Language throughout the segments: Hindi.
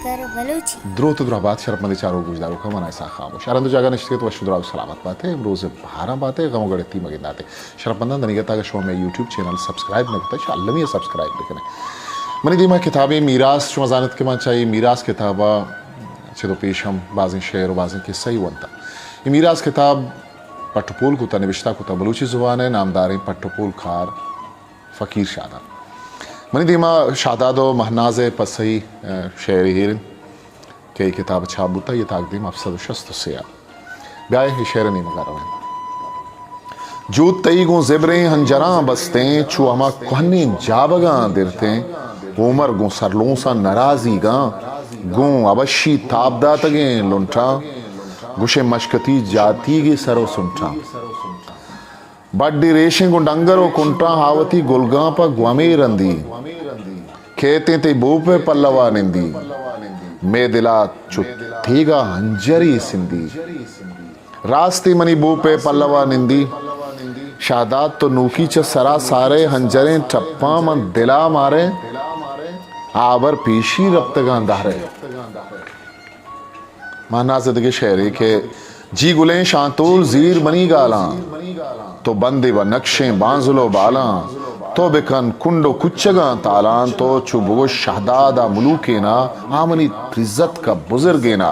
द्रो तो दुराबाद शरपमंदी चारों गुजदारों का मना ऐसा खामोश शरंदो जगह निश्चित तो वशुद्राव सलामत बातें रोज़ बारह बातें गमो गड़ती मगे दाते शरपंदा दनिगता का शो में यूट्यूब चैनल सब्सक्राइब न करता शाल्ला में सब्सक्राइब लिखने मनी दीमा किताबें मीरास जो मजानत के मान चाहिए मीरास किताबा चलो पेश हम बाज़ें शेर और बाज़ें किस्सा ही बनता ये मीरास किताब पट्टोपोल को निविश्ता को बलूची ज़ुबान है नामदार पट्टोपोल खार फ़कीर शादा मनी दीमा शादादो महनाज पसई शेर हिरन के किताब छाबुता ये ताकदीम अफसद शस्त से ब्याह ही शेर नहीं मगा रहे जो तई गो ज़िब्रे हंजरा बसते छू हमा कहनी जाबगा दिरते उमर गो सरलों सा नाराजी गा गो अवशी ताबदा तगे लुंठा गुशे मशकती जाती गे सरो सुंठा बड्डी रेशें गुंडंगरो कुंटा हावती गुलगा पा ग्वामे रंदी खेते ते बोपे पल्लवा निंदी मे दिला चुथीगा हंजरी सिंधी रास्ते मनी बोपे पल्लवा निंदी शादात तो नूकी च सरा सारे हंजरे टप्पा मन दिला मारे आबर पीशी रब्तगा दारे माना जिंदगी शहरी के जी गुलें शांतुल जीर मनी गाला तो बंदे व नक्शे बांजुलो बाला तो बेकन कुंडो कुच्चगा तालान तो चुबो शहदादा मुलूके ना आमनी त्रिज्जत का बुजुर्गे ना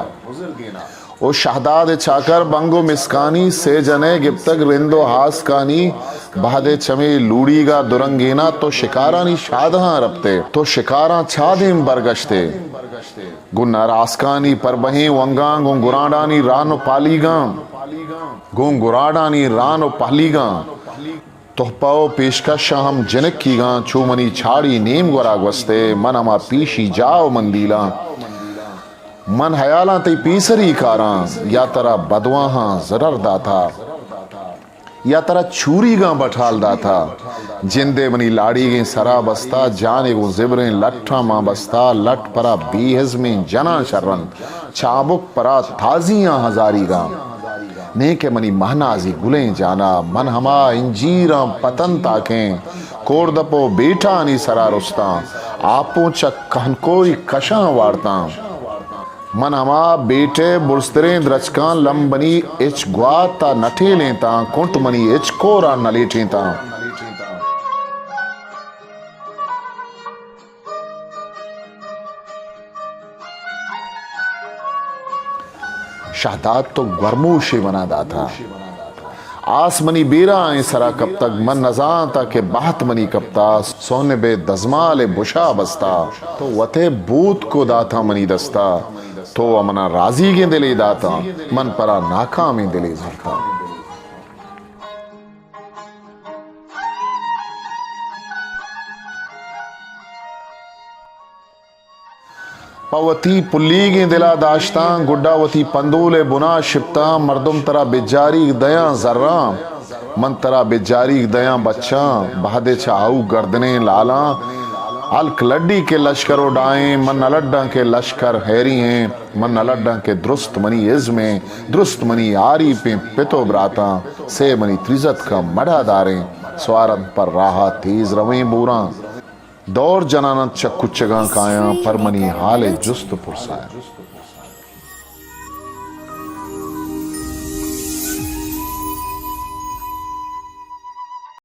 ओ शहदाद चाकर बंगो मिसकानी से जने गिप्तक रिंदो हास कानी बहदे चमे लूड़ीगा दुरंगेना तो शिकारानी शादहा रपते तो शिकारा छादिम बरगश्ते गुन्ना रास्कानी पर बहे वंगा गुंगुराडानी रानो पालीगा गुंगुराडानी रानो पालीगा तोहपाओ पेशकश हम जनक कीगा चूमनी छाड़ी नेम गोराग वस्ते मन हमा पीशी जाओ मंदीला मन हयाला तई पीसरी कारा या तरा बदवाहा जरर दाता या तरा छुरी गा बठाल दाता जिंदे मनी लाड़ी गे सरा बस्ता जाने वो जिब्रे लट्ठा मां बस्ता लट परा बेहज में जना शर्रन चाबुक परा थाजियां हजारी गा ने के मनी महनाजी गुलें जाना मन हमा इंजीरा पतन ताकें कोरदपो बेटा नी सरा रुस्ता आपो चक कहन कोई कशा वारता मन हमा बेटे बुरस्तरे द्रचका लंबनी इच ग्वाता नठे लेता कुंट मनी इच कोरा न लेटेता शहदाद तो गर्मोशे बना दाता आसमनी बेरा आए सरा कब तक मन नजाता के बात मनी कपता सोने बे दजमाल बुशा बस्ता तो वते बूत को दाता मनी दस्ता तो अमना राजी के दिले दाता मन परा नाकामी दिले झरता पवती पुल्ली गे दिला दाश्ता गुड्डावती पंदोले बुना शिप्ता मर्दुम तरा बेजारी दया जर्रा मन तरा बेजारी दया बच्चा बहदे चाऊ गर्दने लाला अलक लड्डी के लश्कर उड़ाए मन अलड्डा के लश्कर हैरी हैं मन अलड्डा के दुरुस्त मनी इज़्में दुरुस्त मनी आरी पे पितो ब्राता से मनी त्रिजत का मड़ा दारे स्वारत पर राहा तेज रवें बोरा दौर जनानत चक्कुचगा काया पर मनी हाले जुस्त पुरसाया